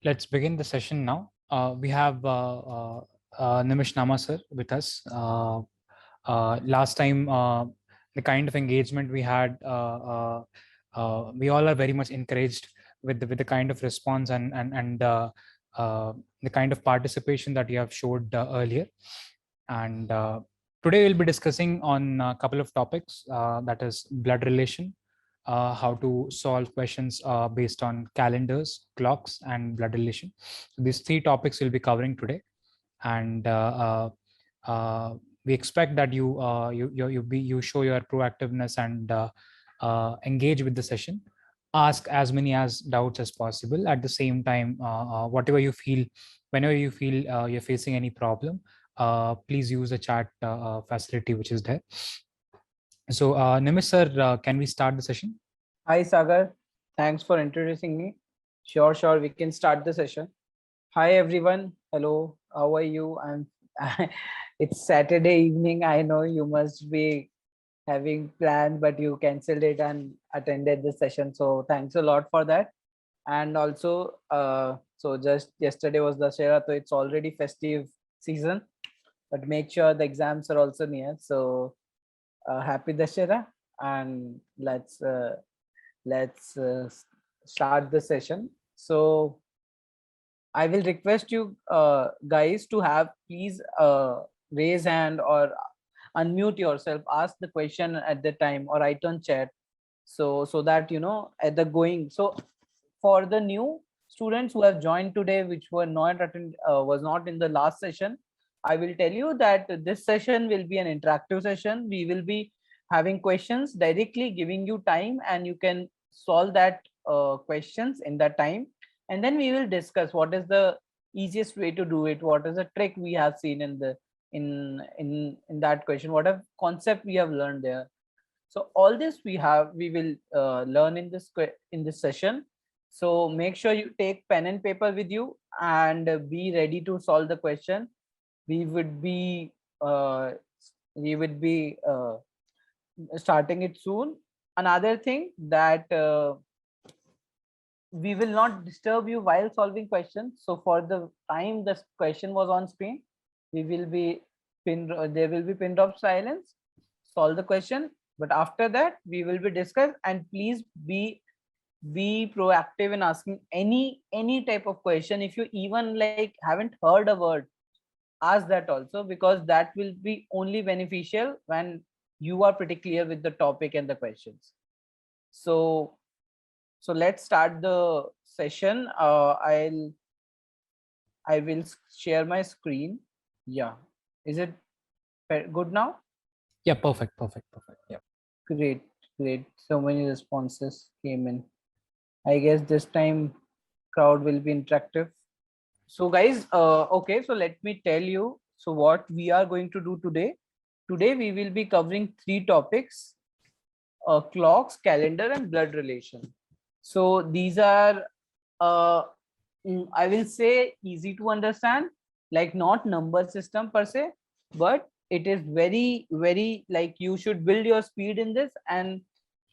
Let's begin the session now. We have Nimish Nama sir with us. Last time, the kind of engagement we had, we all are very much encouraged with the kind of response and the kind of participation that you have showed earlier. And today we'll be discussing on a couple of topics, that is blood relation, how to solve questions based on calendars, clocks, and blood relation. So these three topics we'll be covering today, and we expect that you show your proactiveness and engage with the session. Ask as many as doubts as possible. At the same time, whatever you feel, whenever you feel you're facing any problem, please use the chat facility which is there. So, Nimish sir, can we start the session? Hi Sagar, thanks for introducing me. Sure, we can start the session. Hi everyone, hello, how are you? It's Saturday evening. I know you must be having planned, but you canceled it and attended the session. So thanks a lot for that. And also, so just yesterday was Dussehra, so it's already festive season. But make sure the exams are also near. So happy Dussehra, and let's start the session. So I will request you guys to have please raise hand or unmute yourself, ask the question at the time or write on chat, so that you know at the going. So for the new students who have joined today, which were not was not in the last session, I will tell you that this session will be an interactive session. We will be having questions directly giving you time, and you can solve that questions in that time, and then we will discuss what is the easiest way to do it, what is the trick we have seen in the in that question, what a concept we have learned there. So all this we will learn in this session. So make sure you take pen and paper with you and be ready to solve the question. We would be uh, we would be starting it soon. Another thing that we will not disturb you while solving questions. So for the time the question was on screen, we will be there will be pin drop silence, solve the question. But after that, we will be discussed, and please be proactive in asking any type of question. If you even like haven't heard a word, ask that also, because that will be only beneficial when you are pretty clear with the topic and the questions. So let's start the session. I will share my screen. Yeah, is it good now? Yeah, perfect. Yeah. Great. So many responses came in. I guess this time crowd will be interactive. So guys, okay, so let me tell you. So what we are going to do today. Today we will be covering three topics: clocks, calendar, and blood relation. So these are, I will say, easy to understand, like not number system per se, but it is very like you should build your speed in this. And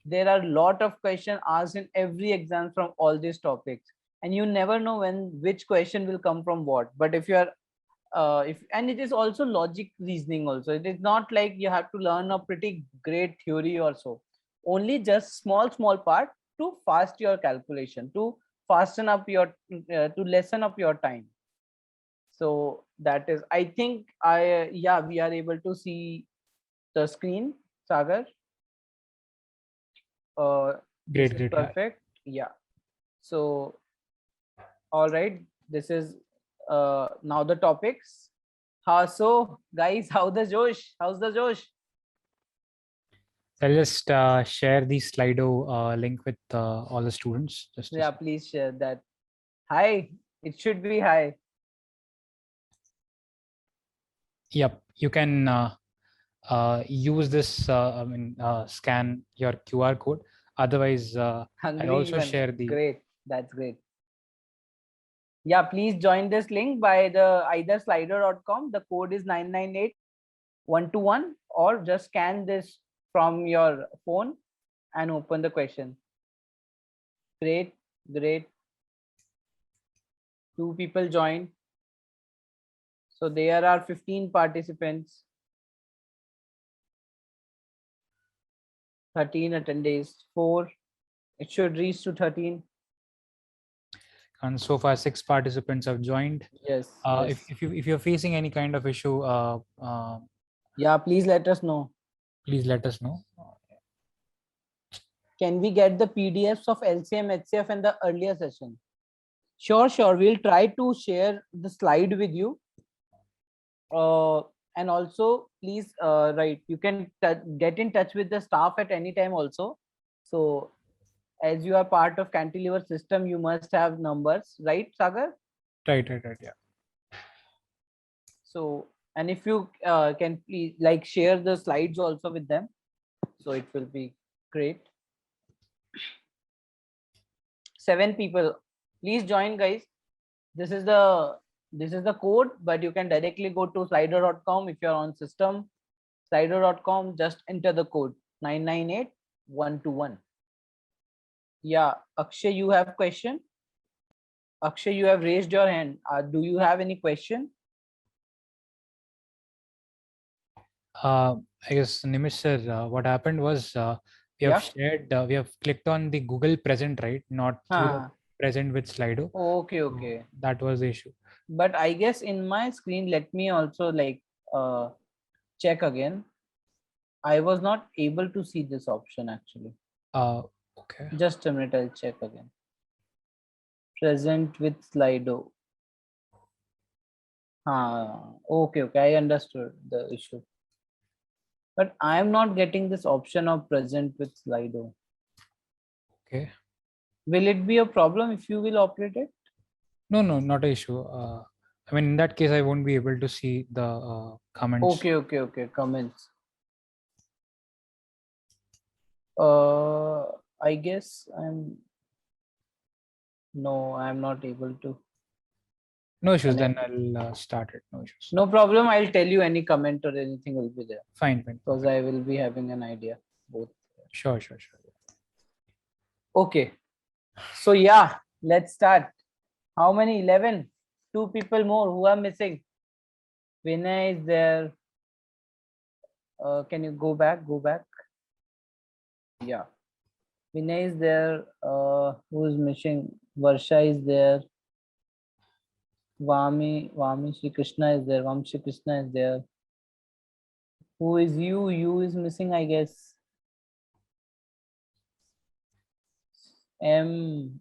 there are a lot of questions asked in every exam from all these topics, and you never know when which question will come from what. But if you are if and it is also logic reasoning also. It is not like you have to learn a pretty great theory or so, only just small part to fast your calculation, to fasten up your to lessen up your time. So that is, I think, yeah, we are able to see the screen, Sagar. This is Great. Yeah. perfect. Yeah. So all right, this is now the topics. So guys, how's the Josh? So I'll just share the Slido link with all the students. Just a Yeah, sec. please share that. Hi, it should be hi. Yep, you can use this. Scan your QR code. Otherwise, I'll Hungry also even. share the. Great. That's great. Yeah, please join this link by the either slido.com. The code is 998121, or just scan this from your phone and open the question. Great, great. 2 people joined. So there are 15 participants. 13 attendees. 4. It should reach to 13. And so far 6 participants have joined. Yes. If, Yes. if you're facing any kind of issue, Yeah, please let us know. please let us know. Can we get the PDFs of LCM, HCF and the earlier session? Sure, sure. We'll try to share the slide with you. And also, please, right, you can get in touch with the staff at any time also. So, as you are part of Cantilever system, you must have numbers, right, Sagar? Right, yeah. So, and if you can please like share the slides also with them, so it will be great. 7 people, please join, guys. This is the code, but you can directly go to slido.com if you're on system. Slido.com, just enter the code 998121. Yeah, Akshay, you have question? Akshay, you have raised your hand. Do you have any question? I guess Nimish sir, what happened was we have Yeah. shared, we have clicked on the Google present, right? Not through the present with Slido. Okay, So okay. that was the issue. But I guess in my screen, let me also like check again. I was not able to see this option actually. Okay. Just a minute, I'll check again. Present with Slido. Okay, okay, I understood the issue. But I am not getting this option of present with Slido. Okay. Will it be a problem if you will operate it? No, not an issue. I mean, in that case, I won't be able to see the comments. Okay, comments. I guess I'm not able to. No issues. Then I'll start it. No issues. No problem. I'll tell you any comment or anything will be there. Fine. Because I will be having an idea both. Sure. Okay. So yeah, let's start. How many? 11. 2 people more who are missing. Vinay is there. Can you go back? Yeah. Vinay is there. Who is missing? Varsha is there. Vami Shri Krishna is there. Vam Shri Krishna is there. Who is you? You is missing, I guess. M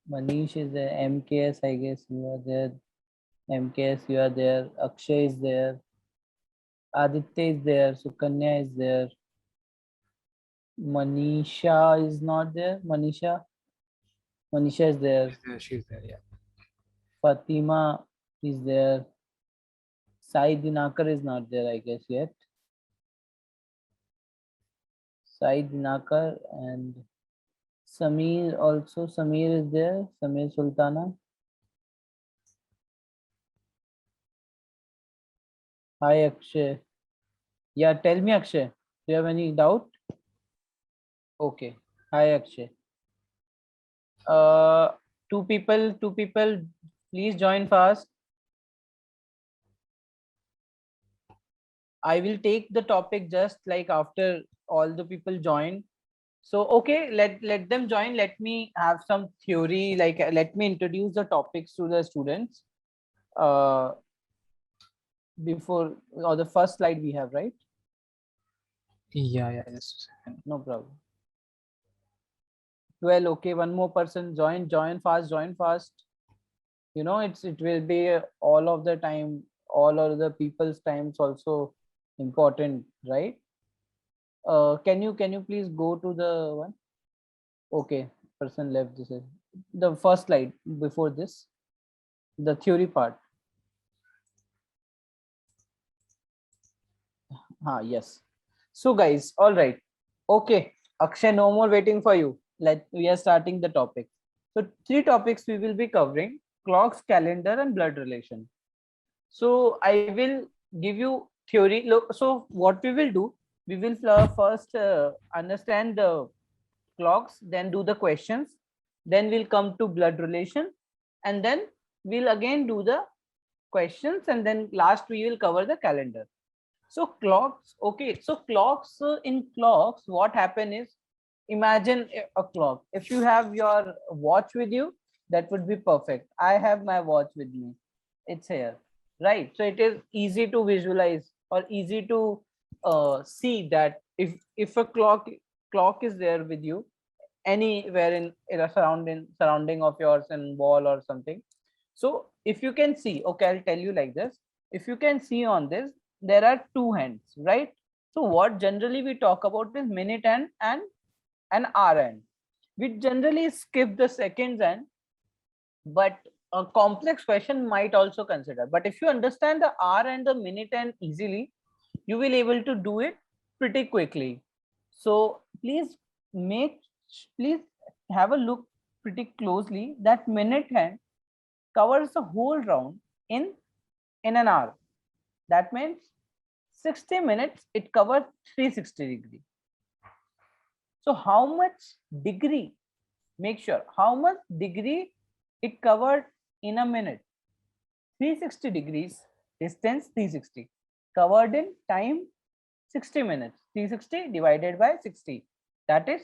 Manish is there. MKS, I guess you are there. MKS, you are there. Akshay is there. Aditya is there. Sukanya is there. Manisha is not there. Manisha is there. She's there. Yeah. Fatima is there. Sai Dinakar is not there, I guess, yet. Sai Dinakar and Sameer also. Sameer is there. Sameer Sultana. Hi, Akshay. Yeah, tell me, Akshay. Do you have any doubt? Okay. Hi, Akshay. 2 people. Please join fast. I will take the topic just like after all the people join. So, okay, let them join. Let me have some theory. Like, let me introduce the topics to the students. Before or the first slide we have, right? Yeah. Yes. No problem. 12. Okay, one more person join fast. You know, it will be all of the time, all of the people's times also important, right? Can you please go to the one? Okay, person left. This is the first slide before this, the theory part. Yes. So guys, all right. Okay, Akshay, no more waiting for you. We are starting the topic. So 3 topics we will be covering. clocks, calendar, and blood relation. So I will give you theory. Look, so what we will do, we will first understand the clocks, then do the questions, then we'll come to blood relation, and then we'll again do the questions, and then last we will cover the calendar. So clocks, okay. So clocks, in clocks, what happen is, imagine a clock. If you have your watch with you, that would be perfect. I have my watch with me. It's here, right? So it is easy to visualize or easy to see that if a clock is there with you anywhere in a surrounding of yours and wall or something. So if you can see, okay, I'll tell you like this. If you can see on this, there are two hands, right? So what generally we talk about is minute hand and an hour hand. We generally skip the seconds hand, but a complex question might also consider. But if you understand the hour and the minute hand easily, you will able to do it pretty quickly. So make please have a look pretty closely. That minute hand covers the whole round in an hour. That means 60 minutes, it covers 360 degree. So how much degree, make sure how much degree it covered in a minute. 360 degrees, distance 360, covered in time 60 minutes. 360 divided by 60, that is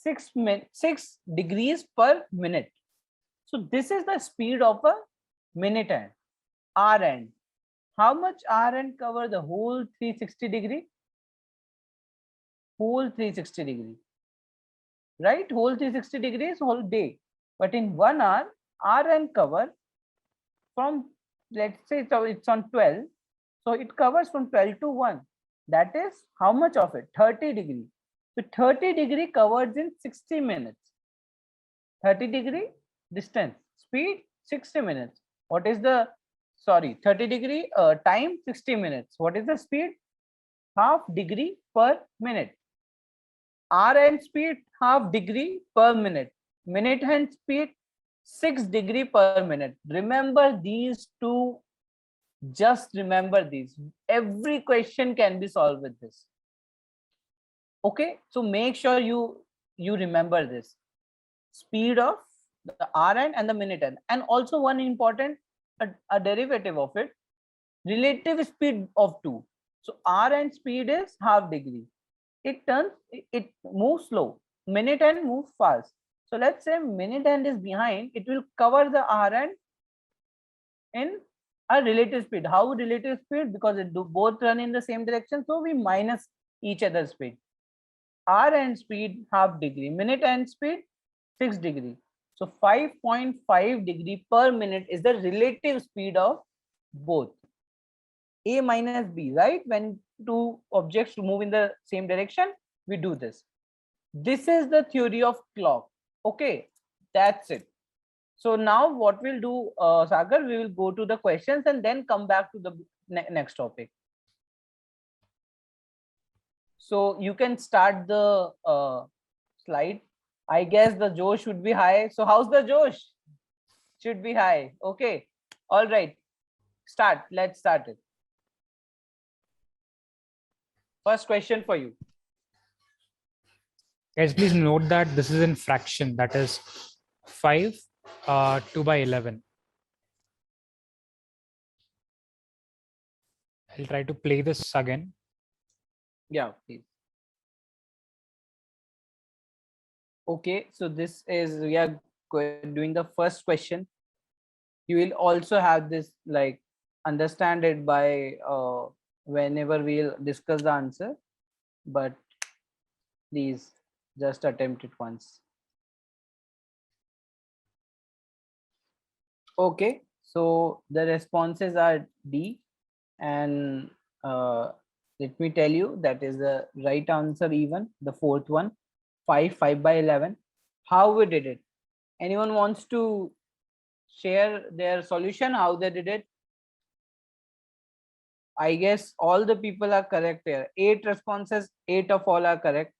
6 degrees per minute. So this is the speed of a minute hand, hour hand. How much hour hand cover the whole 360 degree? Whole 360 degree, right? Whole 360 degrees, whole day. But in 1 hour, hour hand cover from, let's say it's on 12. So it covers from 12 to 1. That is how much of it? 30 degree. So 30 degree covers in 60 minutes. 30 degree distance, speed 60 minutes. What is the, sorry, 30 degree time 60 minutes. What is the speed? Half degree per minute. Hour hand speed half degree per minute. Minute hand speed 6 degree per minute. Remember these two. Just remember these. Every question can be solved with this. Okay, so make sure you remember this. Speed of the hour hand and the minute hand, and also one important a derivative of it, relative speed of two. So hour hand speed is half degree. It moves slow. Minute hand moves fast. So let's say minute hand is behind, it will cover the hour hand in a relative speed. How relative speed? Because it do both run in the same direction, so we minus each other's speed. Hour hand speed half degree, minute hand speed 6 degree. So 5.5 degree per minute is the relative speed of both A minus B, right? When two objects move in the same direction, we do this. This is the theory of clock. Okay, that's it. So now what we'll do, Sagar, we will go to the questions and then come back to the next topic. So you can start the slide. I guess the Josh should be high. So how's the Josh? Should be high. Okay. All right. Start. Let's start it. First question for you. Guys, please note that this is in fraction. That is 5 2 by 11. I'll try to play this again. Yeah, please. Okay, so this is, we are doing the first question. You will also have this, like, understand it by whenever we'll discuss the answer, but please just attempt it once. Okay, so the responses are D, and let me tell you, that is the right answer. Even the fourth one, 5 by 11. How we did it? Anyone wants to share their solution, how they did it? I guess all the people are correct here. 8 responses, 8 of all are correct.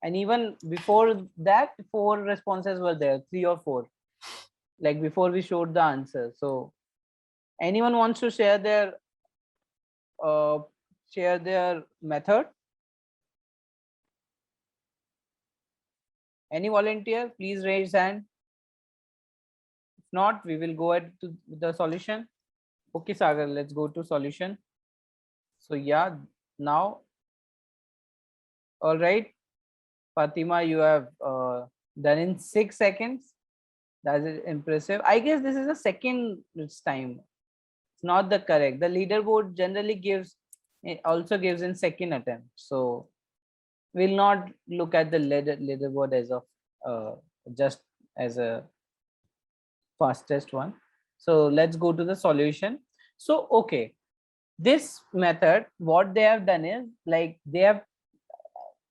And even before that, 4 responses were there, 3 or 4. like before we showed the answer. So anyone wants to share their method? Any volunteer? Please raise hand. If not, we will go ahead to the solution. Okay, Sagar, let's go to solution. So yeah, now, all right, Fatima, you have done in 6 seconds. That is impressive. I guess this is the second time. It's not the correct. The leaderboard generally gives, it also gives in second attempt. So we'll not look at the leaderboard as of just as a fastest one. So let's go to the solution. So okay, this method, what they have done is, like, they have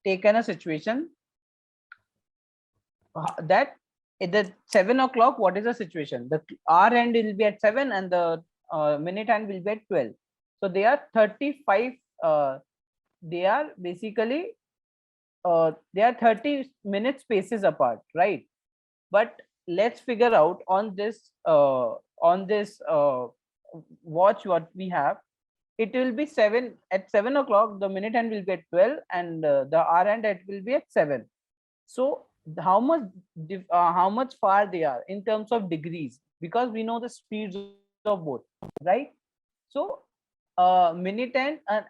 taken a situation that at the 7 o'clock, what is the situation? The hour end will be at 7 and the minute hand will be at 12. So they are 35, they are basically they are 30-minute spaces apart, right? But let's figure out on this watch what we have. It will be 7 at 7 o'clock, the minute hand will be at 12 and the hour end it will be at 7. So how much far they are in terms of degrees, because we know the speeds of both, right? So minute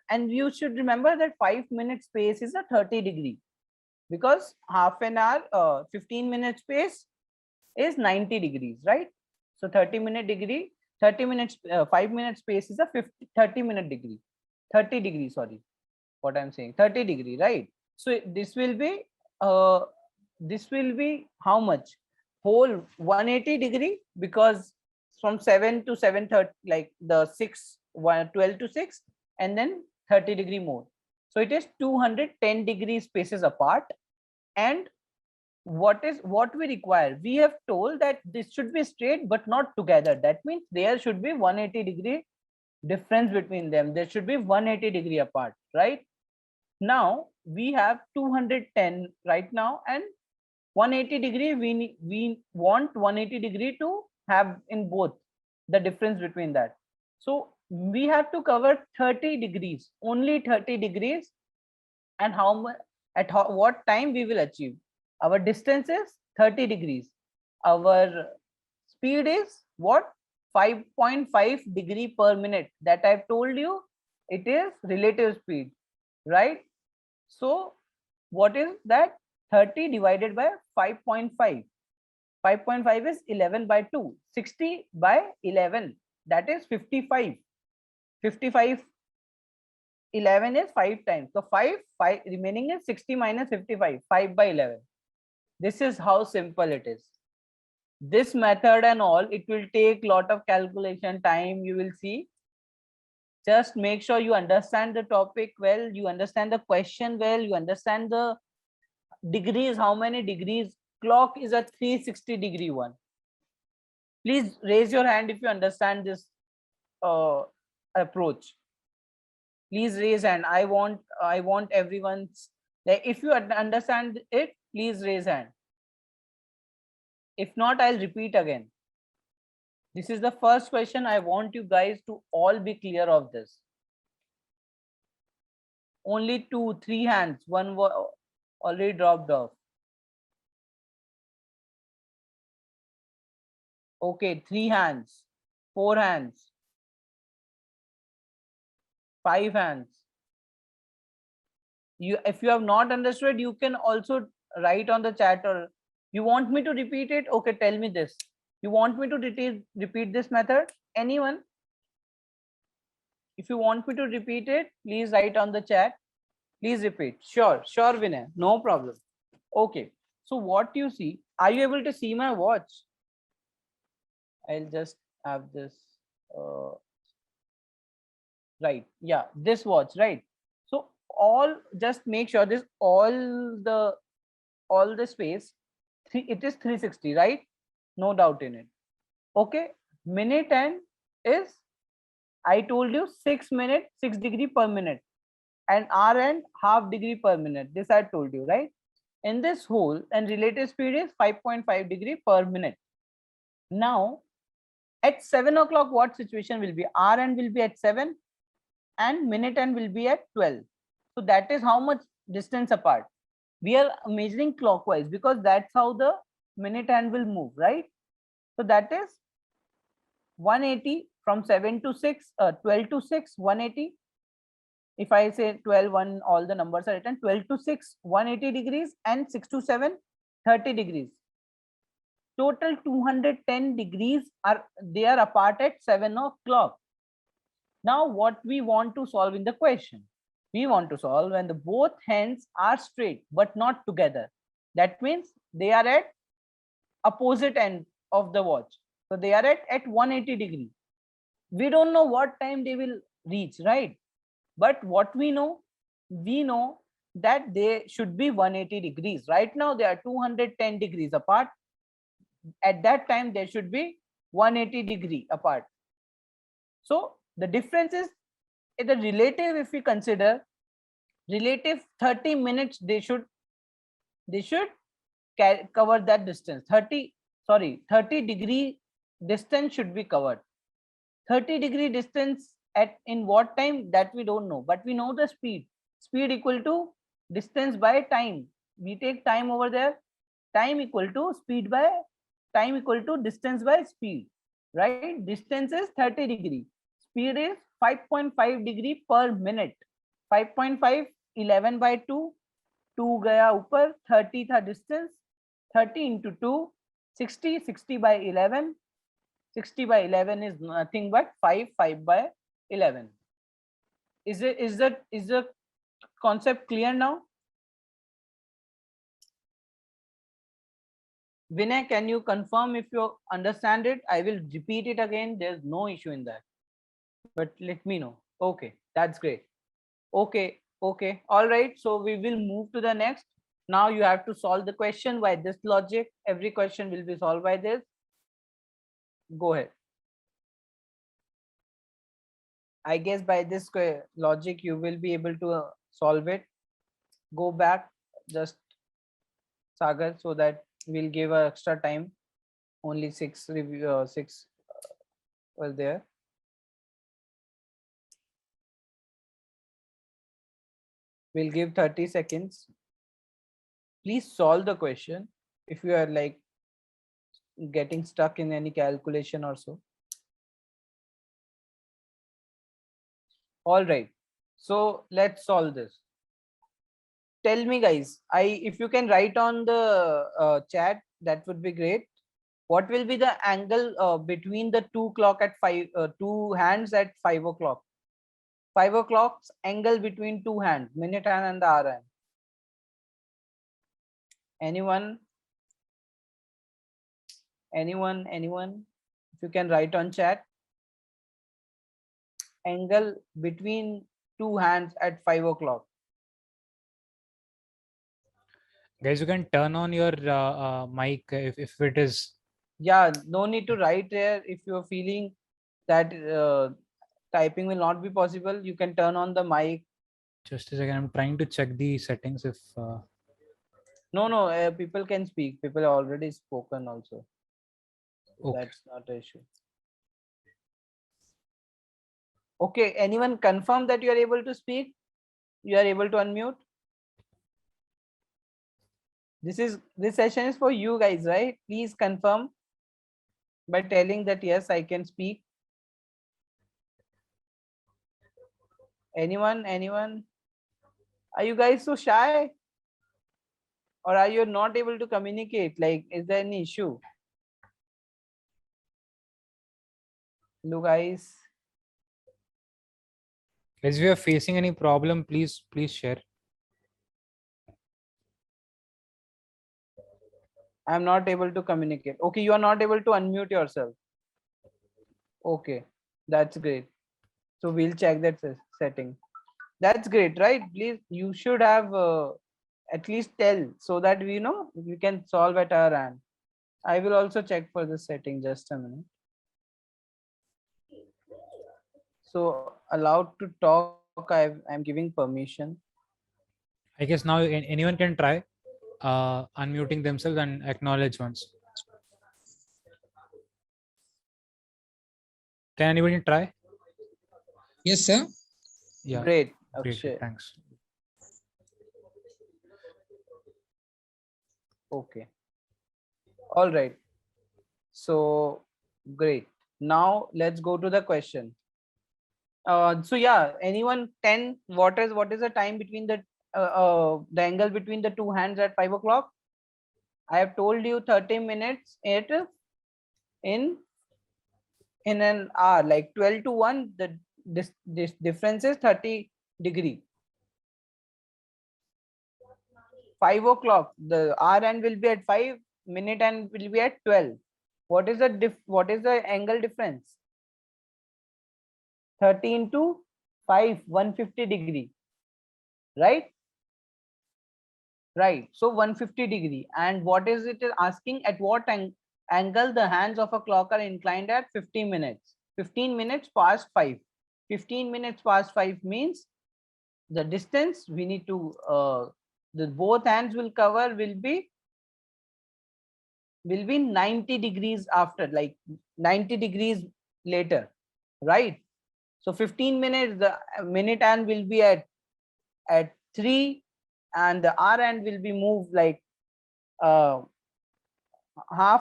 and you should remember that 5-minute space is a 30 degree, because half an hour 15-minute space is 90 degrees, right? So 30-minute degree, 30 minutes 5-minute space is a 30-minute degree, 30 degrees, sorry, what I'm saying, 30 degree, right? So this will be how much? Whole 180 degree, because from 7 to 7:30, like the 12 to 6, and then 30 degree more. So it is 210 degree spaces apart. And what we require, we have told that this should be straight but not together. That means there should be 180 degree difference between them. There should be 180 degree apart, right? Now we have 210 right now, and 180 degree, we want 180 degree to have in both, the difference between that. So we have to cover 30 degrees, only 30 degrees. And how much, what time we will achieve? Our distance is 30 degrees. Our speed is what? 5.5 degree per minute. That I've told you, it is relative speed, right? So what is that? 30 divided by 5.5. 5.5 is 11 by 2. 60 by 11, that is 55. 55, 11 is 5 times. So 5 remaining is 60 minus 55, 5 by 11. This is how simple it is. This method and all, it will take lot of calculation time, you will see. Just make sure you understand the topic well, you understand the question well, you understand the degrees, how many degrees. Clock is a 360 degree one. Please raise your hand if you understand this approach. Please raise hand. I want everyone's, like, if you understand it, please raise hand. If not, I'll repeat again. This is the first question. I want you guys to all be clear of this. Only 2, 3 hands. One already dropped off. Okay, 3 hands, 4 hands, 5 hands. If you have not understood, you can also write on the chat. Or you want me to repeat it? Okay, tell me this. You want me to repeat this method? Anyone? If you want me to repeat it, please write on the chat. Please repeat. Sure, Vinay. No problem. Okay. So what you see, are you able to see my watch? I'll just have this. Right. Yeah, this watch, right? So all, just make sure this all the space, it is 360, right? No doubt in it. Okay. Minute hand is, I told you, 6 minutes, 6 degree per minute, and hour and half degree per minute. This I told you, right? In this whole, and relative speed is 5.5 degree per minute. Now at 7 o'clock, what situation will be? R end will be at 7 and minute end will be at 12. So that is how much distance apart. We are measuring clockwise because that's how the minute hand will move, right? So that is 180 from 7 to 6, 12 to 6, 180. If I say 12, 1, all the numbers are written. 12 to 6, 180 degrees, and 6 to 7, 30 degrees. Total 210 degrees are they are apart at 7 o'clock. Now what we want to solve in the question? We want to solve when the both hands are straight but not together. That means they are at opposite end of the watch. So they are at 180 degree. We don't know what time they will reach, right? But what we know that they should be 180 degrees. Right now they are 210 degrees apart. At that time they should be 180 degree apart. So the difference is the relative. If we consider relative 30 minutes, they should cover that distance. 30 degree distance should be covered. 30 degree distance at in what time, that we don't know, but we know the speed equal to distance by time. We take time over there. Time equal to speed by time equal to distance by speed, right? Distance is 30 degree, speed is 5.5 degree per minute. 5.5, 11 by 2, 2 gaya ऊपर, 30 था distance, 30 into 2, 60, 60 by 11, 60 by 11 is nothing but 5, 5 by 11. Is the concept clear now? Vinay, can you confirm if you understand it? I will repeat it again. There's no issue in that. But let me know. Okay, that's great. Okay, all right. So we will move to the next. Now you have to solve the question by this logic. Every question will be solved by this. Go ahead. I guess by this logic you will be able to solve it. Go back just, Sagar, so that we'll give extra time. Only 6 were there. We'll give 30 seconds. Please solve the question if you are like getting stuck in any calculation or so. All right, so let's solve this. Tell me, guys, if you can write on the chat, that would be great. What will be the angle between the two hands at 5 o'clock? 5 o'clock's angle between two hands, minute hand and the hour hand. Anyone? If you can write on chat. Angle between two hands at 5 o'clock. Guys, you can turn on your mic if it is. Yeah, no need to write there. If you're feeling that typing will not be possible, you can turn on the mic. Just a second, I'm trying to check the settings if. No, people can speak. People have already spoken also. Okay. That's not an issue. Okay, anyone confirm that you are able to speak? You are able to unmute? This session is for you guys, right? Please confirm by telling that yes, I can speak. Anyone? Are you guys so shy? Or are you not able to communicate? Like, is there any issue? Hello, guys. If you are facing any problem, please share. I'm not able to communicate. Okay, you are not able to unmute yourself. Okay, that's great. So we'll check that setting. That's great, right? Please, you should have at least tell so that we know we can solve at our end. I will also check for this setting. Just a minute. So allowed to talk. I'm giving permission. I guess now anyone can try unmuting themselves and acknowledge once. Can anybody try? Yes, sir. Yeah. Great, Great. Akshay. Thanks. Okay. All right. So great. Now let's go to the question. So yeah, anyone 10, what is the time between the angle between the two hands at 5 o'clock? I have told you 30 minutes in an hour, like 12 to 1, this difference is 30 degree. 5 o'clock, the hour end will be at 5, minute end will be at 12. What is the angle difference? 30 into 5, 150 degree, right? Right. So 150 degree. And what is it asking? At what angle the hands of a clock are inclined at 15 minutes? 15 minutes past 5. 15 minutes past 5 means the distance we need to, the both hands will cover will be 90 degrees after, like 90 degrees later, right? So 15 minutes, the minute hand will be at 3, and the hour hand will be moved like half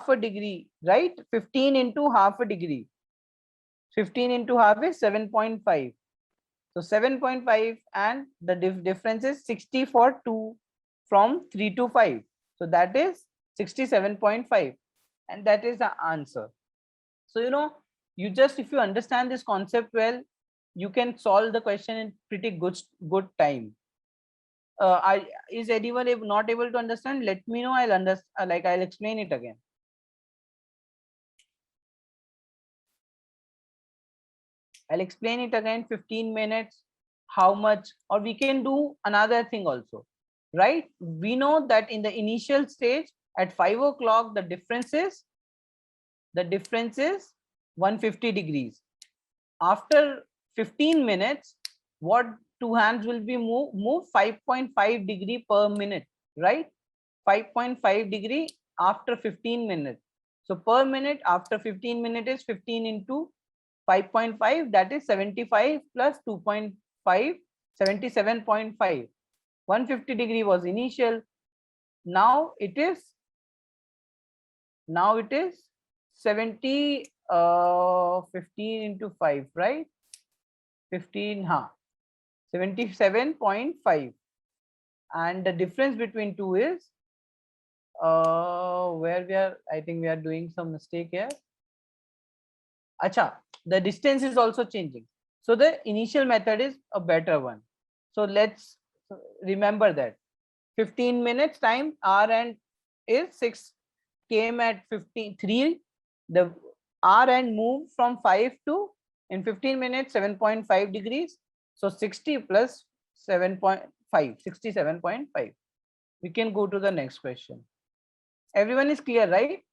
a degree, right? 15 into half a degree. 15 into half is 7.5. So 7.5, and the difference is 60 for 2 from 3 to 5. So that is 67.5, and that is the answer. So you just, if you understand this concept well, you can solve the question in pretty good time. Is anyone not able to understand? Let me know. I'll understand. I'll explain it again. I'll explain it again. 15 minutes. How much? Or we can do another thing also, right? We know that in the initial stage at 5 o'clock, the difference is 150 degrees. After 15 minutes, what two hands will be move 5.5 degree per minute, right? 5.5 degree after 15 minutes. So per minute after 15 minutes is 15 into 5.5, that is 75 plus 2.5, 77.5. 150 degree was initial. Now it is 70, 15 into 5, right? 15, 77.5. And the difference between two is where we are, I think we are doing some mistake here. Acha, the distance is also changing. So the initial method is a better one. So let's remember that 15 minutes time, R and is 6 came at 53. The R and moved from 5 to, in 15 minutes 7.5 degrees. So 60 plus 7.5, 67.5. We can go to the next question. Everyone is clear, right?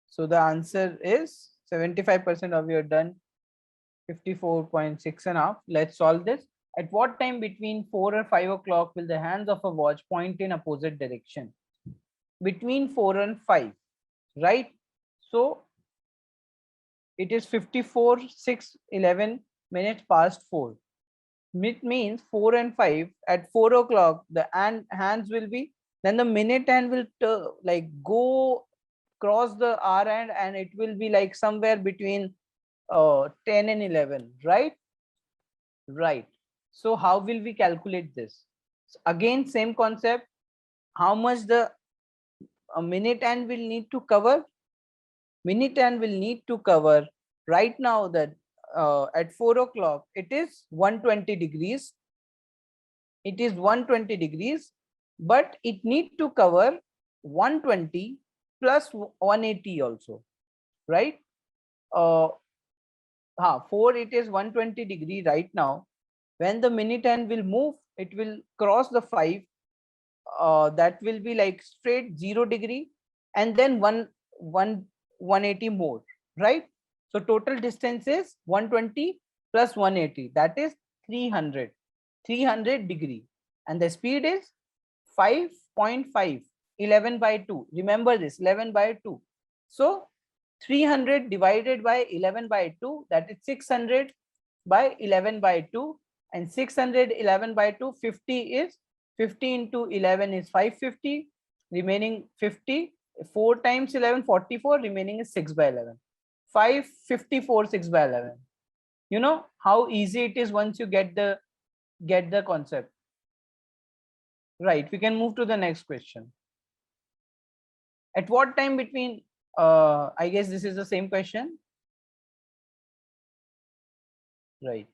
So the answer is 75% of you are done. 54.6 and a half. Let's solve this. At what time between 4 or 5 o'clock will the hands of a watch point in opposite direction? Between 4 and 5, right? So it is 54, 6, 11 minutes past 4. It means 4 and 5. At 4 o'clock, the hands will be, then the minute hand will like go cross the R and it will be like somewhere between 10 and 11, right? Right. So how will we calculate this? So again, same concept. How much the minute hand will need to cover? Minute hand will need to cover right now that at 4 o'clock, it is 120 degrees. It is 120 degrees, but it need to cover 120 plus 180 also, right? 4, it is 120 degree right now. When the minute hand will move, it will cross the 5. That will be like straight 0 degree, and then 180 more, right? So total distance is 120 plus 180, that is 300 degree, and the speed is 5.5, 11 by 2. Remember this, 11 by 2. So 300 divided by 11 by 2, that is 600 by 11 by 2, and 611 by 2, 50 is 50 into 11 is 550, remaining 50, 4 times 11, 44, remaining is 6 by 11. 554, 6 by 11. You know how easy it is once you get the concept. Right, we can move to the next question. At what time between, I guess this is the same question. Right.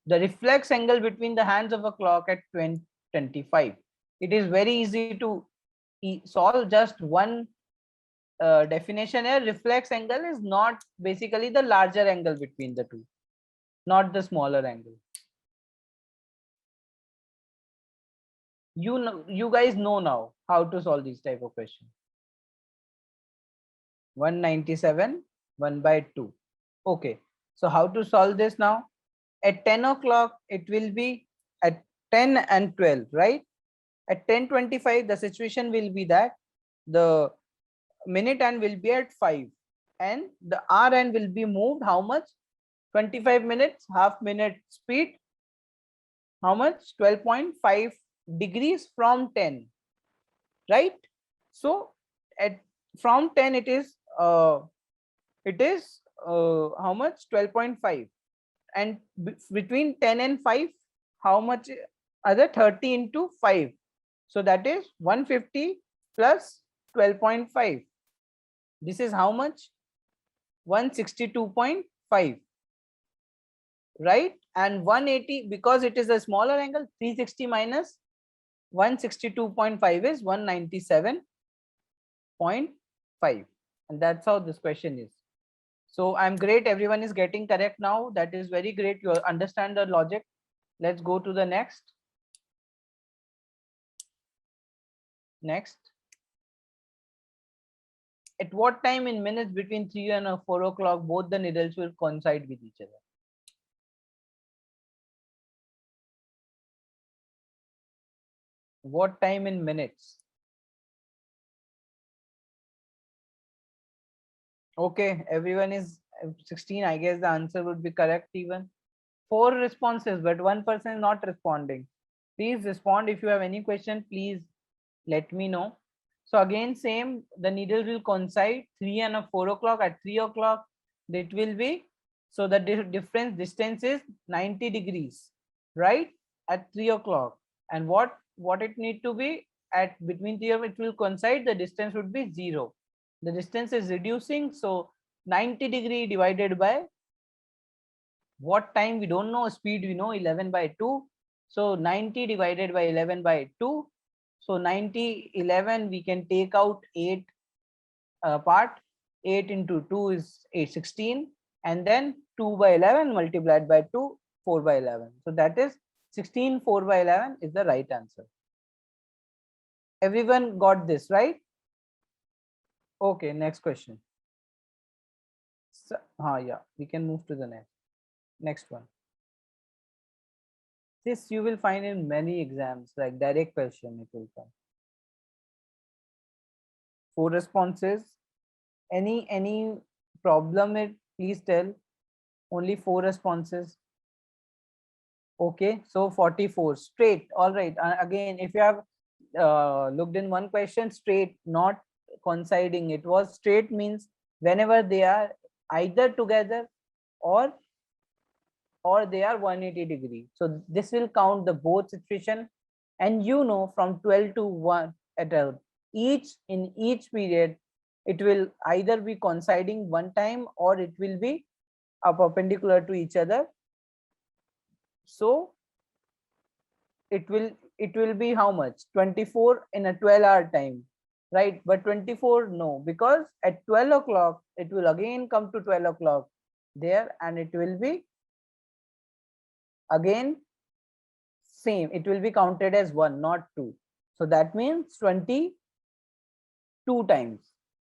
The reflex angle between the hands of a clock at 25. It is very easy to solve. Just one definition here. Reflex angle is not basically the larger angle between the two, not the smaller angle. You guys know now how to solve these type of questions. 197, 1 by 2. Okay, so how to solve this now? At 10 o'clock, it will be at 10 and 12, right? At 10:25, the situation will be that the minute hand will be at 5 and the hour hand will be moved how much? 25 minutes, half minute speed. How much? 12.5 degrees from 10, right? So at from 10 it is how much? 12.5, and between 10 and 5 how much? Other 30 into 5, so that is 150 plus 12.5. This is how much? 162.5, right? And 180, because it is a smaller angle, 360 minus 162.5 is 197.5, and that's how this question is. So I'm great, everyone is getting correct now. That is very great, you understand the logic. Let's go to the next. At what time in minutes between 3 and 4 o'clock both the needles will coincide with each other? What time in minutes? Okay, everyone is 16. I guess the answer would be correct even. 4 responses, but one person is not responding. Please respond. If you have any question, please let me know. So again, same, the needles will coincide 3 and 4 o'clock. At 3 o'clock, it will be, so the distance is 90 degrees, right? At 3 o'clock. And what it need to be at between 3 of it will coincide, the distance would be 0. The distance is reducing, so 90 degree divided by what time we don't know, speed we know, 11 by 2. So 90 divided by 11 by 2. So 90, 11, we can take out 8 part. 8 into 2 is 16, and then 2 by 11 multiplied by 2, 4 by 11. So that is 16, 4 by 11 is the right answer. Everyone got this, right? Okay, next question. So, yeah, we can move to the next one. This you will find in many exams, like direct question it will come. 4 responses. Any problem it, please tell. Only 4 responses. Okay, so 44 straight. All right. Again, if you have looked in one question, straight, not coinciding. It was straight means whenever they are either together or they are 180 degree. So this will count the both situation, and you know from 12 to 1 at in each period it will either be coinciding one time or it will be perpendicular to each other. So it will be how much? 24 in a 12-hour time, right? But 24 no, because at 12 o'clock it will again come to 12 o'clock there, and it will be again same, it will be counted as 1, not 2. So that means 22 times.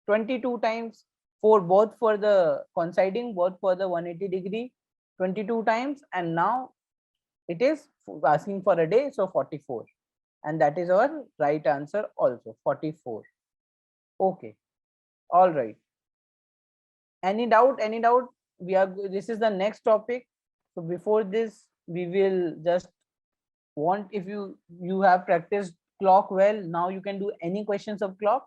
22 times for both, for the coinciding, both for the 180 degree, 22 times, and now it is asking for a day, so 44, and that is our right answer also, 44. Okay, All right. Any doubt? Any doubt? This is the next topic. So before this, we will just want, if you have practiced clock well, now you can do any questions of clock.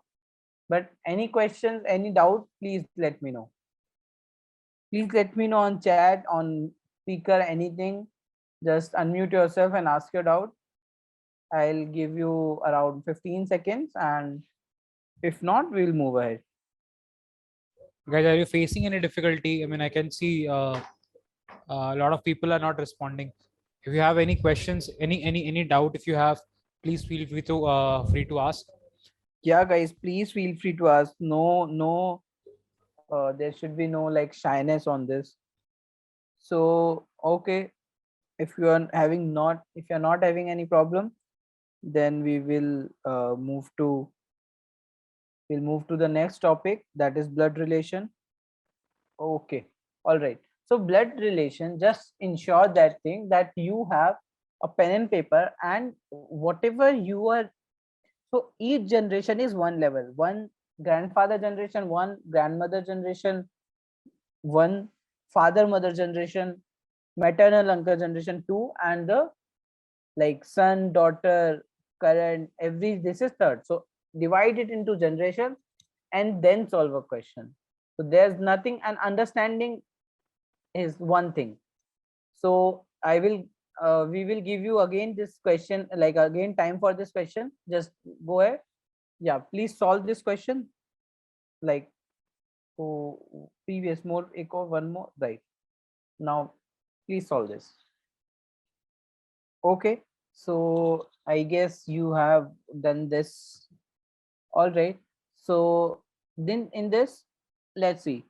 But any questions, any doubt, please let me know. Please let me know on chat, on speaker, anything. Just unmute yourself and ask your doubt. I'll give you around 15 seconds, and if not, we'll move ahead. Guys, are you facing any difficulty? I mean, I can see a lot of people are not responding. If you have any questions, any doubt, if you have, please feel free to ask. Yeah, guys, please feel free to ask. No, there should be no like shyness on this. So okay, if you're not having any problem, then we'll move to the next topic, that is blood relation. Okay, all right. So blood relation, just ensure that thing that you have a pen and paper, and whatever you are, so each generation is one level, one grandfather generation, one grandmother generation, one father mother generation, maternal uncle generation 2, and the like son, daughter, current, every, this is third. So divide it into generations and then solve a question. So there's nothing, and understanding is one thing. So we will give you again this question, like again time for this question. Just go ahead. Yeah, please solve this question. Like, oh, previous more, echo one more, right? Now, please solve this. Okay, so I guess you have done this. All right. So then in this, let's see.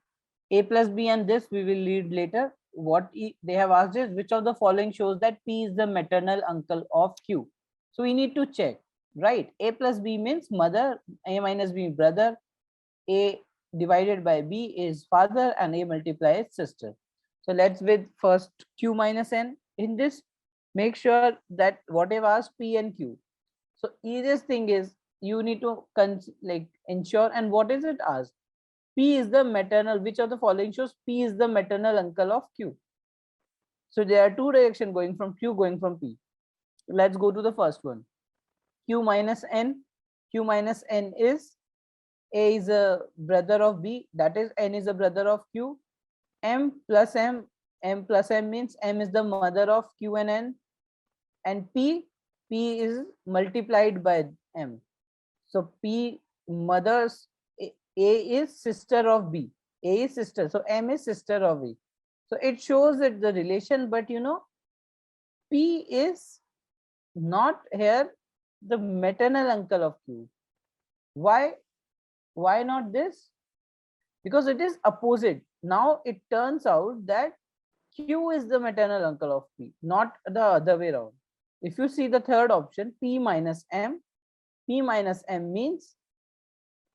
A plus B, and this we will read later. What they have asked is, which of the following shows that P is the maternal uncle of Q? So we need to check, right? A plus B means mother, A minus B brother, A divided by B is father, and A multiplied sister. So let's with first Q minus N. In this, make sure that whatever asked P and Q. So easiest thing is you need to like ensure, and what is it asked? P is the maternal, which of the following shows P is the maternal uncle of Q? So there are two directions going from Q, going from P. Let's go to the first one. Q minus N. Q minus N is A is a brother of B, that is N is a brother of Q. M plus M, M plus M means M is the mother of Q and N. And P is multiplied by M. So P mothers, A is sister of B. A is sister. So M is sister of B. So it shows that the relation, but P is not here the maternal uncle of Q. Why? Why not this? Because it is opposite. Now it turns out that Q is the maternal uncle of P, not the other way around. If you see the third option, P minus M means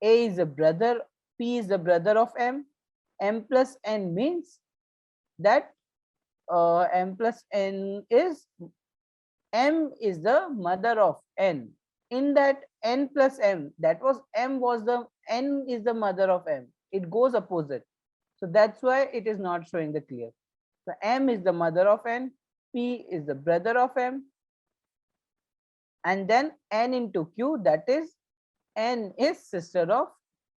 A is a brother, P is the brother of M. M plus N means that M plus N is, M is the mother of N. In that N plus M, that was M was the, N is the mother of M. It goes opposite. So that's why it is not showing the clear. So M is the mother of N, P is the brother of M, and then N into Q, that is N is sister of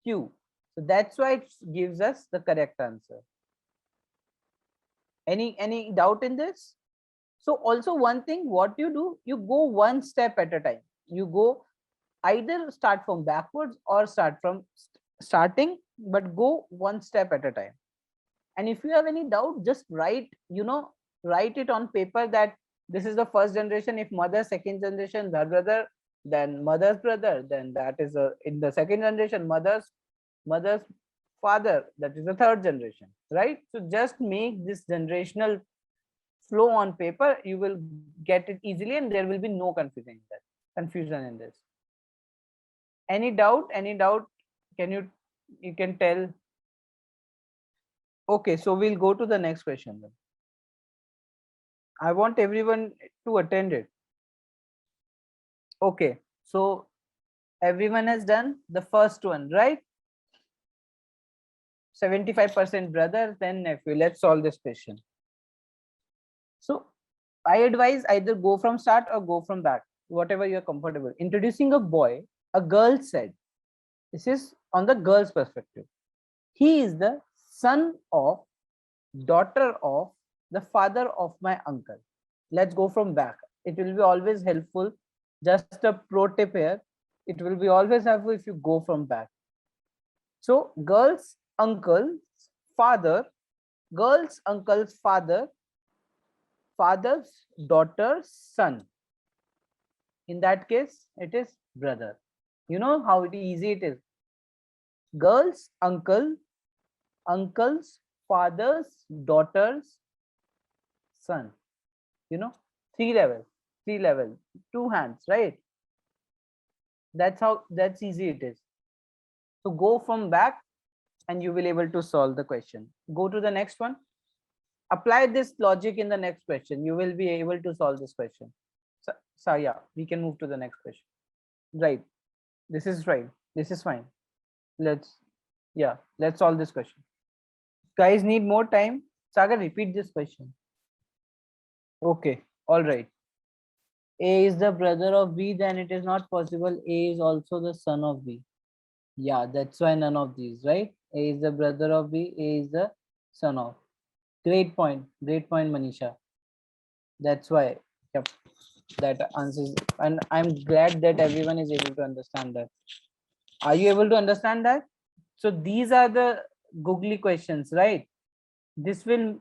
Q. So that's why it gives us the correct answer. Any doubt in this? So also one thing, what you do, you go one step at a time. You go either start from backwards or start from starting, but go one step at a time. And if you have any doubt, just write it on paper that this is the first generation. If mother, second generation, their brother, then mother's brother, then that is in the second generation, mother's father, that is the third generation, right? So just make this generational flow on paper, you will get it easily, and there will be no confusion in this. Any doubt? Can you can tell? Okay, so we'll go to the next question then. I want everyone to attend it. Okay, so everyone has done the first one, right? 75% brother, then nephew. Let's solve this question. So I advise either go from start or go from back, whatever you're comfortable. Introducing a boy, a girl said, this is on the girl's perspective. He is the son of, daughter of, the father of my uncle. Let's go from back. It will be always helpful. Just a pro tip here. It will be always helpful if you go from back. So girl's uncle's father, girl's uncle's father, father's daughter's son. In that case, it is brother. You know how easy it is. Girl's uncle, uncle's father's daughter's son. You know, three level, two hands, right? That's easy it is. So go from back and you will able to solve the question. Go to the next one. Apply this logic in the next question. You will be able to solve this question. So yeah, we can move to the next question. Right. This is right. This is fine. Let's solve this question. Guys need more time. Sagar, repeat this question. Okay. All right. A is the brother of B, then it is not possible A is also the son of B. Yeah, that's why none of these, right? A is the brother of B, A is the son of. Great point, Manisha. That's why, yep, that answers, and I'm glad that everyone is able to understand that. Are you able to understand that? So these are the googly questions, right? This will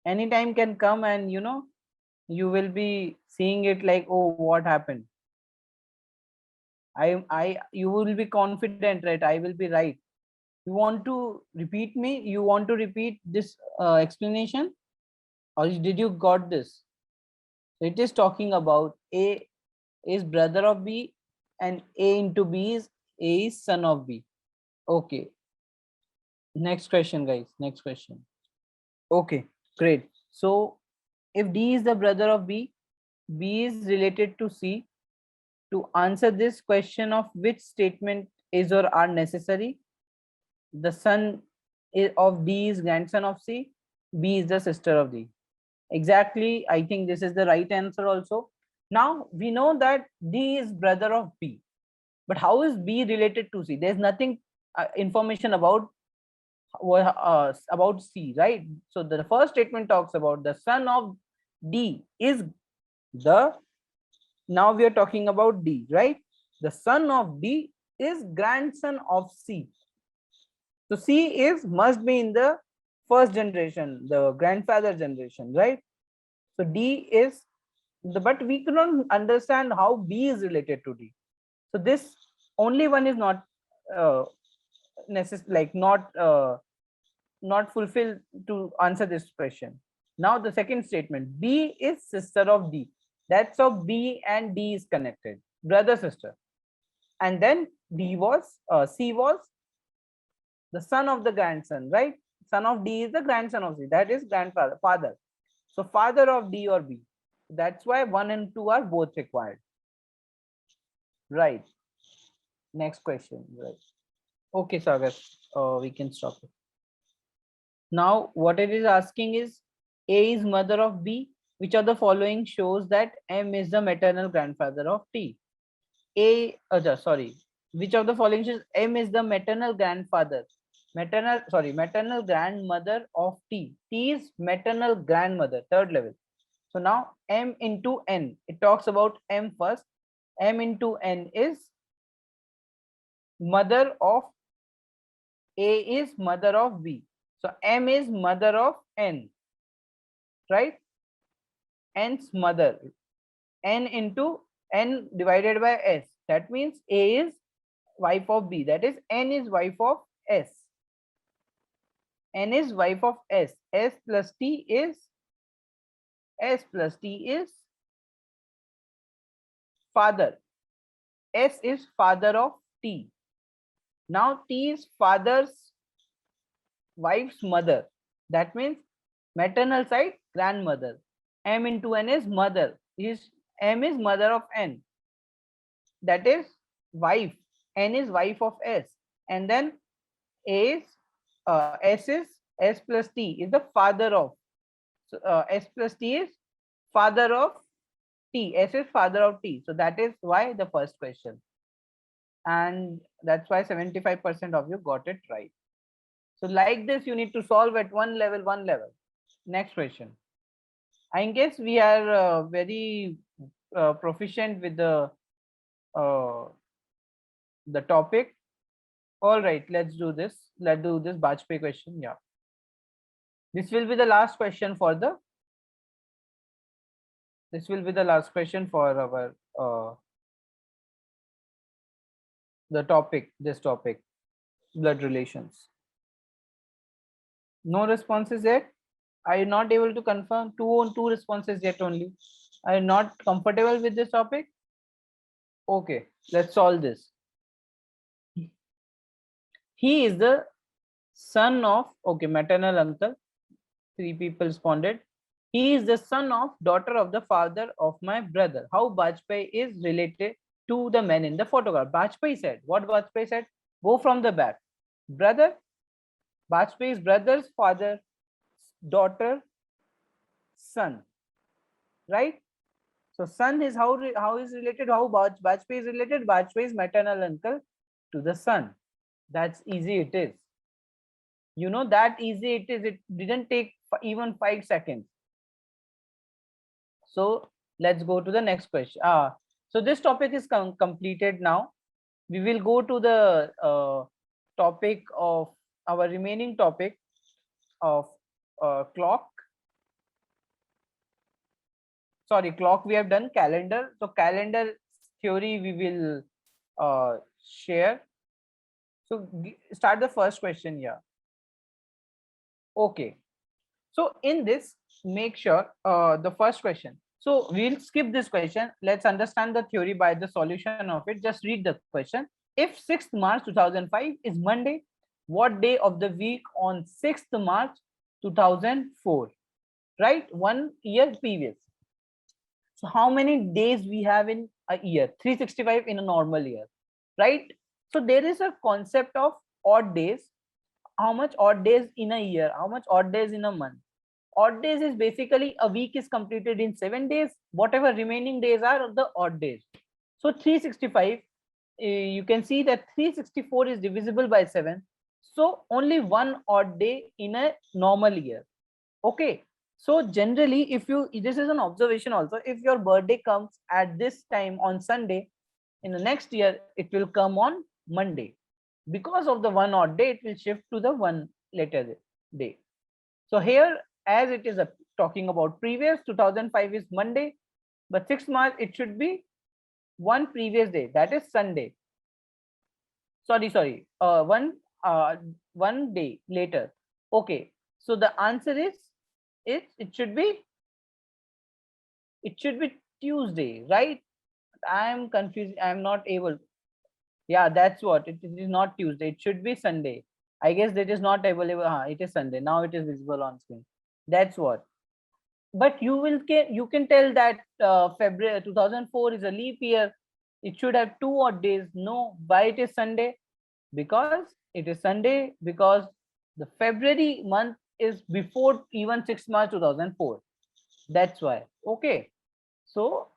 anytime can come, and you will be seeing it like, oh, what happened? You will be confident, right? I will be right. You want to repeat me? You want to repeat this explanation, or did you got this? It is talking about A is brother of B, and A into B is A is son of B. Okay. Next question, guys. Next question. Okay, great. So if D is the brother of B, B is related to C. To answer this question of which statement is or are necessary, the son of D is grandson of C, B is the sister of D. Exactly, I think this is the right answer also. Now we know that D is brother of B, but how is B related to C? There's nothing information about C, right? So the first statement talks about the son of D is the, now we are talking about D, right? The son of D is grandson of C. So C is must be in the first generation, the grandfather generation, right? So D is but we cannot understand how B is related to D. So this only one is not necessary, like not fulfilled to answer this question. Now the second statement, B is sister of D. That's how B and D is connected, brother sister. And then C was the son of the grandson, right? Son of D is the grandson of C. That is grandfather, father. So father of D or B. That's why 1 and 2 are both required. Right. Next question. Right. Okay, Sagar. We can stop it. Now, what it is asking is A is mother of B. Which of the following shows that M is the maternal grandfather of T? Which of the following shows M is the maternal grandfather? Maternal grandmother of T. T is maternal grandmother, third level. So now M into N, it talks about M first. M into N is mother of A is mother of B. So M is mother of N, right? N's mother. N into N divided by S. That means A is wife of B. That is N is wife of S. N is wife of S. S plus T is father. S is father of T. Now T is father's wife's mother. That means maternal side grandmother. M into N is mother. M is mother of N. That is wife. N is wife of S. And then A is S plus T is the father of. So, S plus T is father of T. S is father of T. So that is why the first question. And that's why 75% of you got it right. So like this, you need to solve at one level. Next question. I guess we are very proficient with uh, the topic. All right, let's do this. Let's do this Bajpayee question. Yeah. This will be the last question for the. This will be the last question for our the topic. This topic, blood relations. No responses yet. Are you not able to confirm? 2 on 2 responses yet only. Are you not comfortable with this topic? Okay, let's solve this. He is the son of, okay, maternal uncle. 3 people responded. He is the son of daughter of the father of my brother. How Bajpayee is related to the man in the photograph? Bajpayee said, what Bajpayee said? Go from the back. Brother, Bajpayee's brother's father, daughter, son, right? So son is how is related, how Bajpayee is related? Bajpayee is maternal uncle to the son. That's easy it is. You know that easy it is. It didn't take even 5 seconds. So let's go to the next question. So this topic is completed now. We will go to the topic of our remaining topic of clock. Sorry, clock we have done. Calendar. So calendar theory we will share. So start the first question here. Okay. So in this, make sure the first question. So we'll skip this question. Let's understand the theory by the solution of it. Just read the question. If 6th March 2005 is Monday, what day of the week on 6th March 2004? Right? 1 year previous. So how many days we have in a year? 365 in a normal year, right? So there is a concept of odd days. How much odd days in a year? How much odd days in a month? Odd days is basically a week is completed in 7 days. Whatever remaining days are the odd days. So 365, you can see that 364 is divisible by 7. So only one odd day in a normal year. Okay. So generally, if you, this is an observation also, if your birthday comes at this time on Sunday, in the next year, it will come on Monday. Because of the one odd day, it will shift to the one later day. So here, as it is talking about previous, 2005 is Monday, but 6th March, it should be one previous day, that is Sunday. Sorry, one day later. Okay, so the answer is, it should be Tuesday, right? I am confused. I am not able. Yeah, that's what it is not Tuesday. It should be Sunday. I guess that is not available. It is Sunday. Now it is visible on screen. That's what. But you can tell that February 2004 is a leap year. It should have 2 odd days. No, why it is Sunday? Because it is Sunday because the February month is before even 6 March 2004. That's why. Okay. So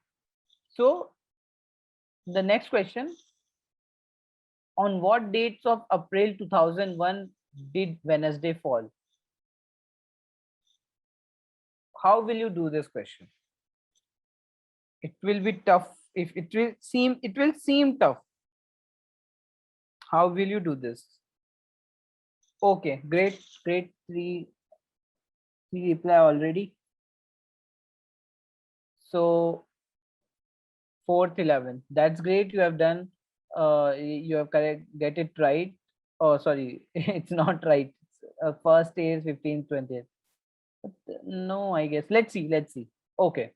the next question, on what dates of April 2001 did Wednesday fall? How will you do this question? It will be tough. If it will seem tough. How will you do this? Okay, great. Three reply already. So 4th 11. That's great. You have done. You have get it right. Oh, sorry, it's not right. First day is 15th 20th. No, I guess. Let's see. Okay.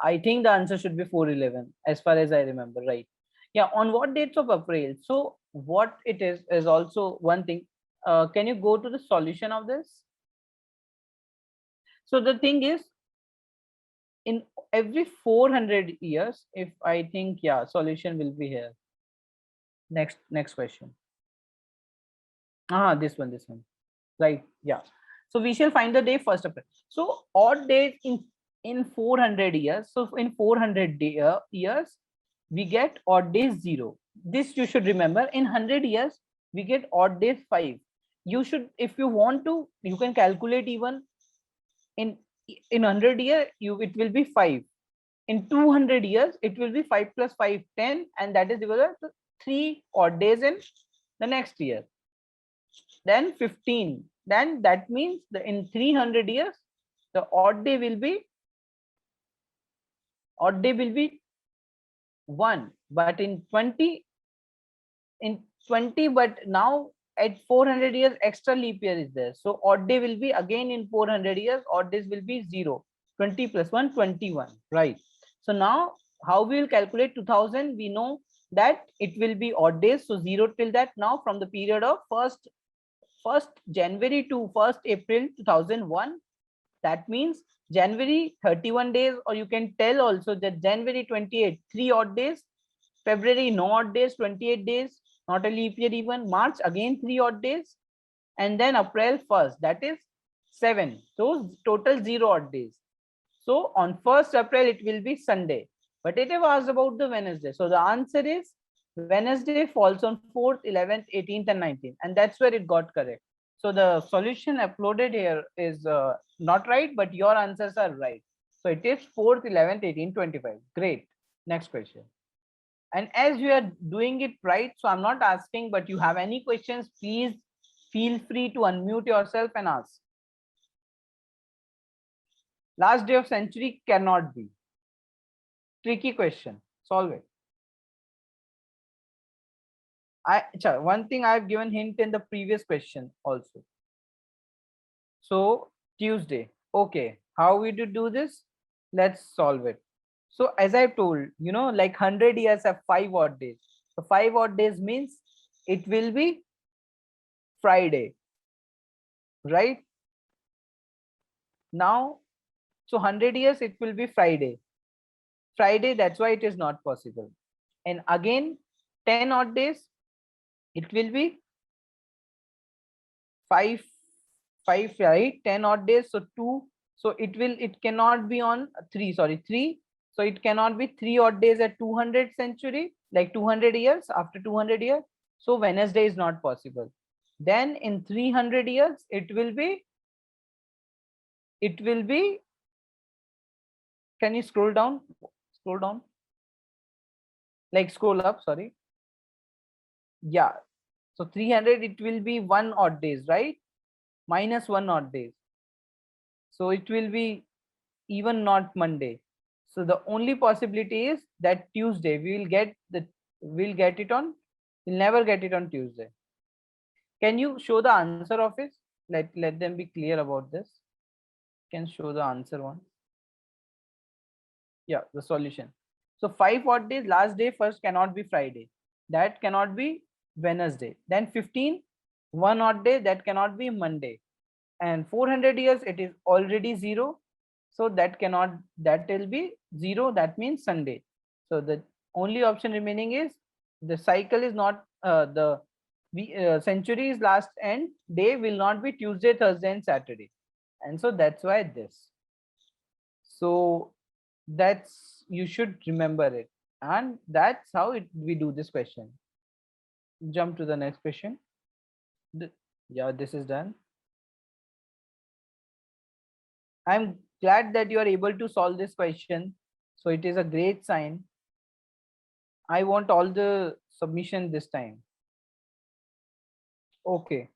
I think the answer should be 4/11 as far as I remember, right? Yeah, on what dates of April? So what it is also one thing. Can you go to the solution of this? So the thing is, in every 400 years, if I think, yeah, solution will be here. Next question. This one. Right. Yeah. So we shall find the day 1st April. So odd days in 400 years. So in 400 years, we get odd days 0. This you should remember. In 100 years, we get odd days 5. You should, if you want to, you can calculate even in 100 year, it will be 5. In 200 years, it will be 5 plus 5, 10, and that is equivalent to 3 odd days in the next year. Then 15. Then that means in 300 years, the odd day will be 1. But in 20, but now at 400 years, extra leap year is there. So odd day will be again in 400 years, odd days will be 0. 20 plus 1, 21. Right. So now how we will calculate 2000? We know that it will be odd days. So 0 till that. Now from the period of 1st January to 1st April 2001, that means January 31 days, or you can tell also that January 28, 3 odd days, February no odd days, 28 days, not a leap year even, March again 3 odd days, and then April 1st, that is 7. So total 0 odd days. So on 1st April, it will be Sunday. But it have asked about the Wednesday. So the answer is Wednesday falls on 4th, 11th, 18th, and 19th. And that's where it got correct. So the solution uploaded here is not right, but your answers are right. So it is 4th, 11th, 18th, 25. Great. Next question. And as you are doing it right, so I'm not asking, but you have any questions, please feel free to unmute yourself and ask. Last day of century cannot be. Tricky question. Solve it. One thing I've given hint in the previous question also. So Tuesday. Okay. How we do this? Let's solve it. So as I told, like 100 years have 5 odd days. So 5 odd days means it will be Friday. Right? Now, so 100 years, it will be Friday. Friday, that's why it is not possible. And again, 10 odd days, it will be 5, right? 10 odd days, so 2. So it cannot be on 3, sorry, 3. So it cannot be 3 odd days at 200 century, like 200 years, after 200 years. So Wednesday is not possible. Then in 300 years, it will be, can you scroll down? Scroll down. Like scroll up, sorry. Yeah. So 300, it will be 1 odd days, right? Minus 1 odd days. So it will be even not Monday. So the only possibility is that Tuesday we'll get it on, we'll never get it on Tuesday. Can you show the answer of it? Let them be clear about this. Can show the answer one. Yeah, the solution. So 5 odd days, last day first cannot be Friday. That cannot be Wednesday. Then 15, 1 odd day, that cannot be Monday. And 400 years, it is already 0. So that will be 0. That means Sunday. So the only option remaining is the cycle is not century's last end day will not be Tuesday, Thursday, and Saturday. And so that's why this. So that's, you should remember it, and that's how we do this question. Jump to the next question. Yeah, this is done. I'm glad that you are able to solve this question. So it is a great sign. I want all the submission this time. Okay.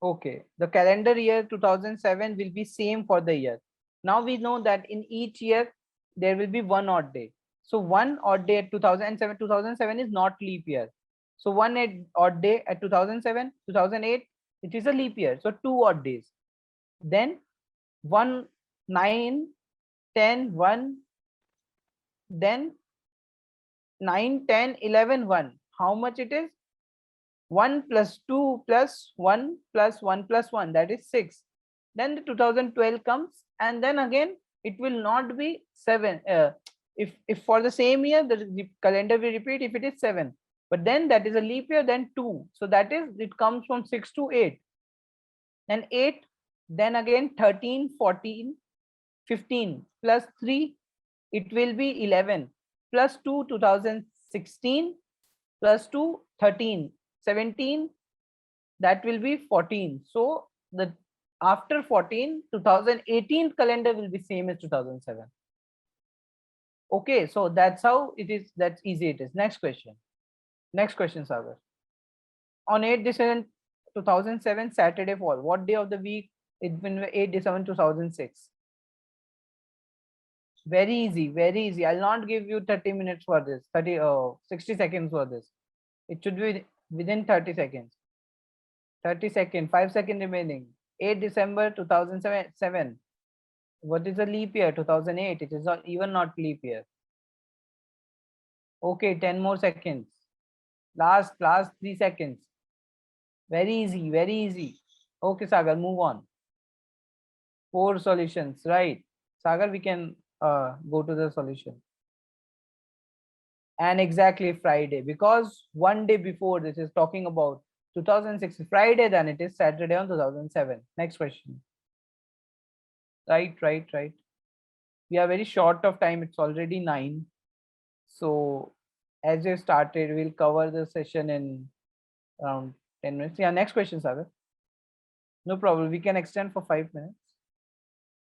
Okay. The calendar year 2007 will be same for the year. Now we know that in each year there will be 1 odd day. So 1 odd day at 2007 is not leap year. So 1 odd day at 2007, 2008, it is a leap year. So 2 odd days. Then 1, 9, 10, 1, then 9, 10, 11, 1. How much it is? 1 plus 2 plus 1 plus 1 plus 1, that is 6. Then the 2012 comes, and then again it will not be 7. If for the same year the calendar will repeat if it is 7. But then that is a leap year, then 2. So that is, it comes from 6 to 8. Then 8, then again 13, 14, 15 plus 3, it will be 11, plus 2, 2016, plus 2, 13, 17, that will be 14. So the after 14, 2018 calendar will be same as 2007. Okay, so that's how it is. That's easy it is. Next question. Next question, Sagar. On 8 December 2007, Saturday fall. What day of the week? It's been 8 December 2006. Very easy, very easy. I'll not give you 30 minutes for this, 60 seconds for this. It should be within 30 seconds. 30 seconds, 5 seconds remaining. 8 December 2007. What is a leap year? 2008. It is not even not leap year. Okay, 10 more seconds. Last 3 seconds. Very easy, very easy. Okay, Sagar, move on. 4 solutions, right? Sagar, we can go to the solution. And exactly Friday, because one day before this is talking about 2006 Friday, then it is Saturday on 2007. Next question. Right. We are very short of time. It's already 9. So as we started, we'll cover the session in around 10 minutes. Yeah, next question, Sagar. No problem. We can extend for 5 minutes.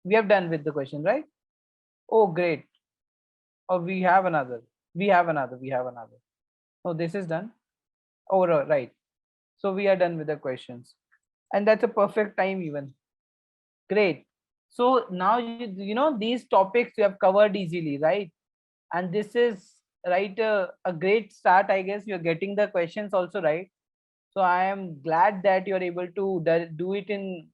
We have done with the question, right? Oh, great. Oh, we have another. Oh, this is done. Oh, right. So we are done with the questions. And that's a perfect time even. Great. So now, you know, these topics you have covered easily, right? And this is right a great start. I guess you're getting the questions also right. So I am glad that you're able to do it in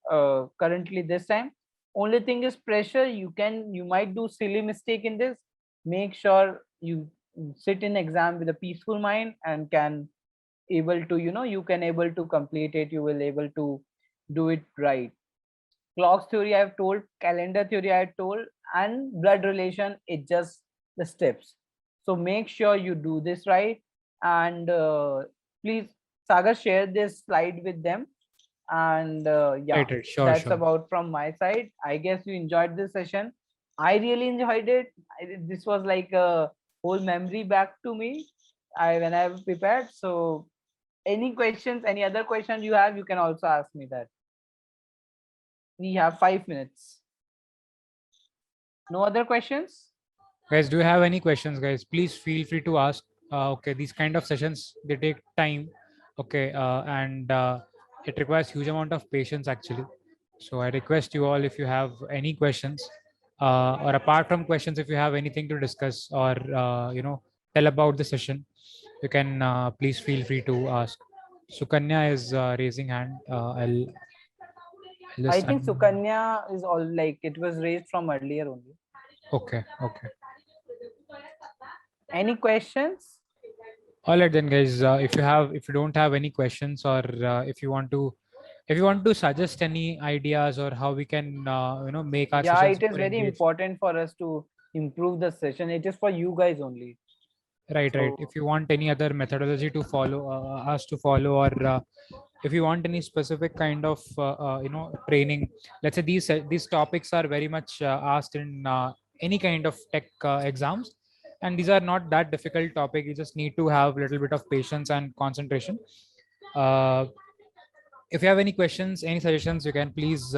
currently this time. Only thing is pressure. You might do silly mistake in this. Make sure you sit in exam with a peaceful mind and can able to, you know, you can able to complete it. You will able to do it right. Clocks theory I have told, calendar theory I have told, and blood relation, it's just the steps. So make sure you do this right. And please, Sagar, share this slide with them. And yeah, Right. Sure. that's Sure. about from my side. I guess you enjoyed this session. I really enjoyed it. This was like a whole memory back to me. When I was prepared. So any questions, any other questions you have, you can also ask me that. We have 5 minutes. No other questions? Guys, do you have any questions, guys? Please feel free to ask. Okay, these kind of sessions, they take time. Okay, and it requires huge amount of patience actually. So I request you all, if you have any questions, or apart from questions, if you have anything to discuss or tell about the session, you can please feel free to ask. Sukanya is raising hand. I'll I just think Sukanya is all like it was raised from earlier only. Okay. Any questions? All right then, guys. If you don't have any questions, or if you want to suggest any ideas or how we can make our Yeah, sessions it is more very engaged. important for us to improve the session. It is for you guys only. Right. So- If you want any other methodology to follow, us to follow, or if you want any specific kind of training, let's say these topics are very much asked in any kind of tech exams, and these are not that difficult topic. You just need to have a little bit of patience and concentration. Uh, if you have any questions, any suggestions, you can please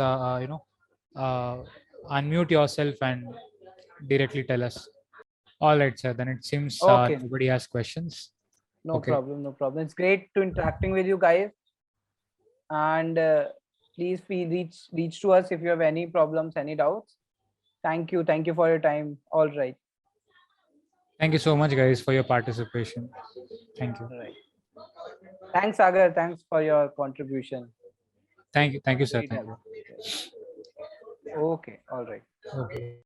unmute yourself and directly tell us. All right, sir. Then it seems Okay. nobody has questions. No Okay. problem. It's great to interacting with you guys. And please reach to us if you have any problems, any doubts. Thank you for your time. All right. Thank you so much, guys, for your participation. Thank you. All right. Thanks, Sagar. Thanks for your contribution. Thank you, sir. Great Thank help. you. Okay. All right. Okay.